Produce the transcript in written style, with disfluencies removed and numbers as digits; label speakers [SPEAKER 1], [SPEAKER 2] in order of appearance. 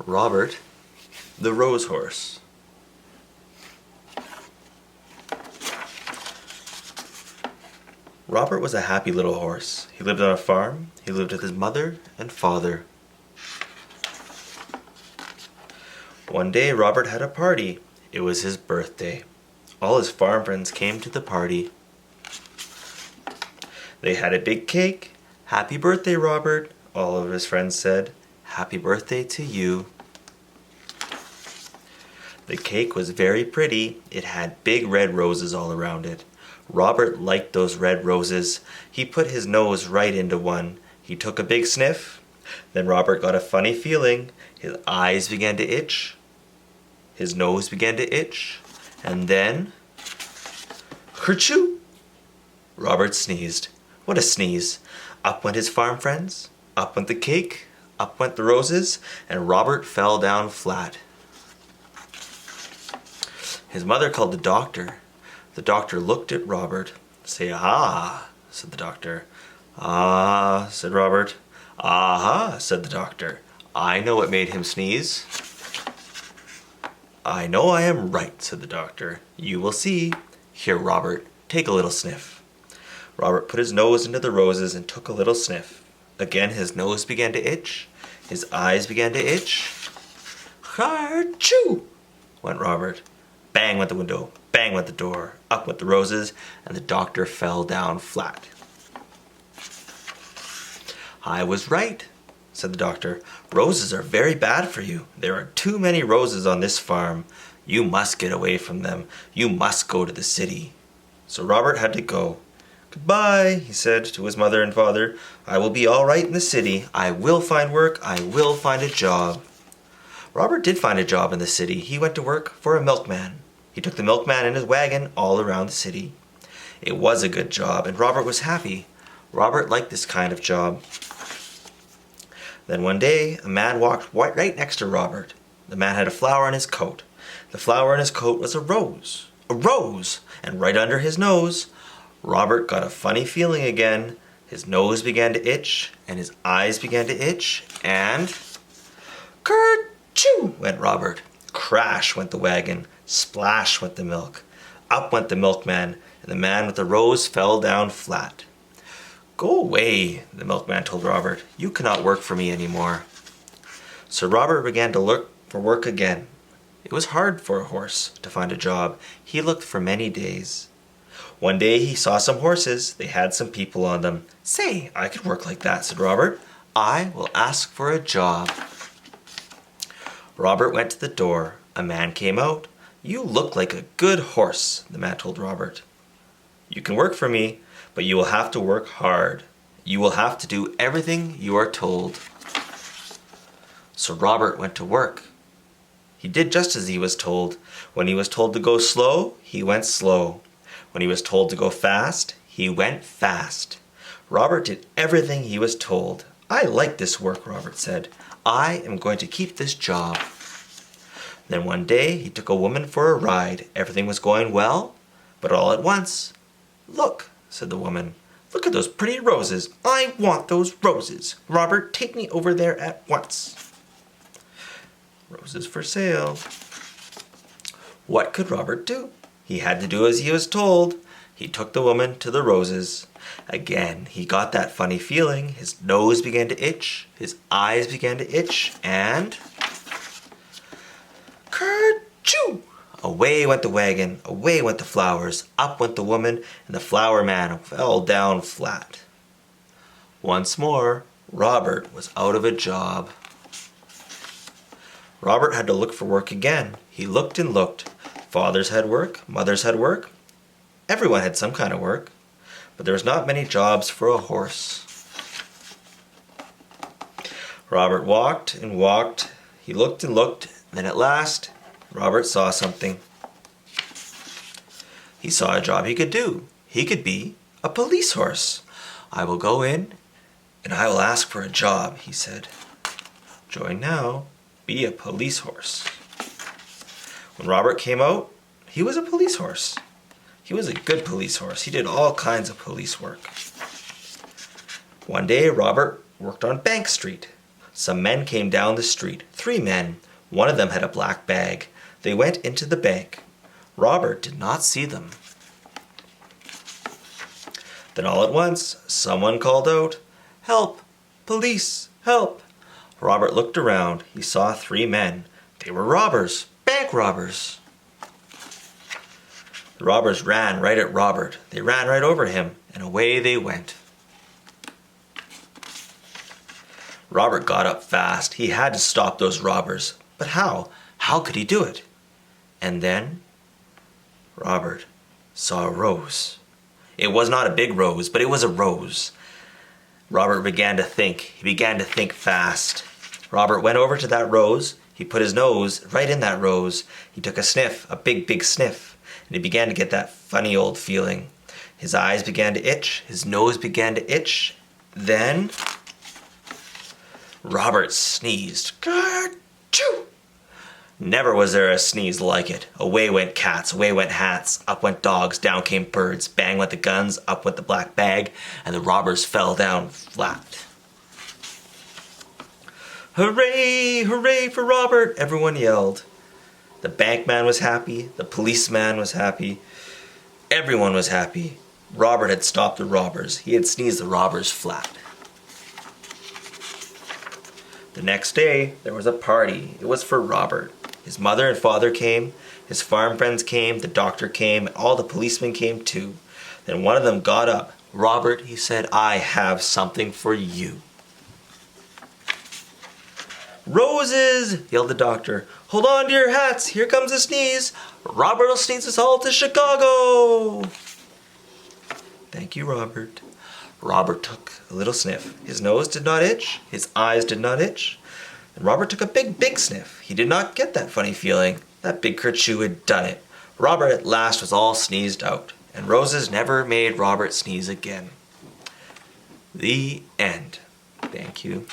[SPEAKER 1] Robert, the Rose Horse. Robert was a happy little horse. He lived on a farm. He lived with his mother and father. One day Robert had a party. It was his birthday. All his farm friends came to the party. They had a big cake. "Happy birthday, Robert," all of his friends said. "Happy birthday to you." The cake was very pretty. It had big red roses all around it. Robert liked those red roses. He put his nose right into one. He took a big sniff. Then Robert got a funny feeling. His eyes began to itch. His nose began to itch. And then, kerchoo! Robert sneezed. What a sneeze! Up went his farm friends. Up went the cake. Up went the roses. And Robert fell down flat. His mother called the doctor. The doctor looked at Robert. "Say ah," said the doctor. "Ah," said Robert. "Aha," said the doctor. "I know what made him sneeze." "I know I am right," said the doctor. "You will see. Here, Robert, take a little sniff." Robert put his nose into the roses and took a little sniff. Again his nose began to itch. His eyes began to itch. "Kerchoo!" went Robert. Bang went the window, bang went the door, up went the roses, and the doctor fell down flat. "I was right," said the doctor. "Roses are very bad for you. There are too many roses on this farm. You must get away from them. You must go to the city." So Robert had to go. "Goodbye," he said to his mother and father. "I will be all right in the city. I will find work. I will find a job." Robert did find a job in the city. He went to work for a milkman. He took the milkman in his wagon all around the city. It was a good job, and Robert was happy. Robert liked this kind of job. Then one day, a man walked right next to Robert. The man had a flower on his coat. The flower on his coat was a rose. A rose! And right under his nose, Robert got a funny feeling again. His nose began to itch, and his eyes began to itch, and kerchoo went Robert. Crash went the wagon. Splash went the milk. Up went the milkman, and the man with the rose fell down flat. "Go away," the milkman told Robert. "You cannot work for me anymore." So Robert began to look for work again. It was hard for a horse to find a job. He looked for many days. One day he saw some horses. They had some people on them. "Say, I could work like that," said Robert. "I will ask for a job." Robert went to the door. A man came out. "You look like a good horse," the man told Robert. "You can work for me, but you will have to work hard. You will have to do everything you are told." So Robert went to work. He did just as he was told. When he was told to go slow, he went slow. When he was told to go fast, he went fast. Robert did everything he was told. "I like this work," Robert said. "I am going to keep this job." Then one day he took a woman for a ride. Everything was going well, but all at once, "Look," said the woman. "Look at those pretty roses. I want those roses. Robert, take me over there at once." Roses for sale. What could Robert do? He had to do as he was told. He took the woman to the roses. Again, he got that funny feeling. His nose began to itch. His eyes began to itch. And kerchoo! Away went the wagon. Away went the flowers. Up went the woman. And the flower man fell down flat. Once more, Robert was out of a job. Robert had to look for work again. He looked and looked. Fathers had work. Mothers had work. Everyone had some kind of work. But there was not many jobs for a horse. Robert walked and walked. He looked and looked. Then at last, Robert saw something. He saw a job he could do. He could be a police horse. "I will go in and I will ask for a job," he said. Join now. Be a police horse. When Robert came out, he was a police horse. He was a good police horse. He did all kinds of police work. One day, Robert worked on Bank Street. Some men came down the street. 3 men. One of them had a black bag. They went into the bank. Robert did not see them. Then all at once, someone called out, "Help! Police! Help!" Robert looked around. He saw 3 men. They were robbers. Bank robbers. The robbers ran right at Robert. They ran right over him, and away they went. Robert got up fast. He had to stop those robbers. But how? How could he do it? And then Robert saw a rose. It was not a big rose, but it was a rose. Robert began to think. He began to think fast. Robert went over to that rose. He put his nose right in that rose. He took a sniff, a big, big sniff, and he began to get that funny old feeling. His eyes began to itch. His nose began to itch. Then Robert sneezed. Ka-choo! Never was there a sneeze like it. Away went cats, away went hats, up went dogs, down came birds, bang went the guns, up went the black bag, and the robbers fell down flat. Hooray, hooray for Robert, everyone yelled. The bankman was happy, the policeman was happy, everyone was happy. Robert had stopped the robbers. He had sneezed the robbers flat. The next day, there was a party. It was for Robert. His mother and father came, his farm friends came, the doctor came, and all the policemen came too. Then one of them got up. "Robert," he said, "I have something for you." "Roses!" yelled the doctor. "Hold on to your hats. Here comes a sneeze. Robert will sneeze us all to Chicago." "Thank you, Robert." Robert took a little sniff. His nose did not itch. His eyes did not itch. And Robert took a big, big sniff. He did not get that funny feeling. That big kerchoo had done it. Robert at last was all sneezed out. And roses never made Robert sneeze again. The end. Thank you.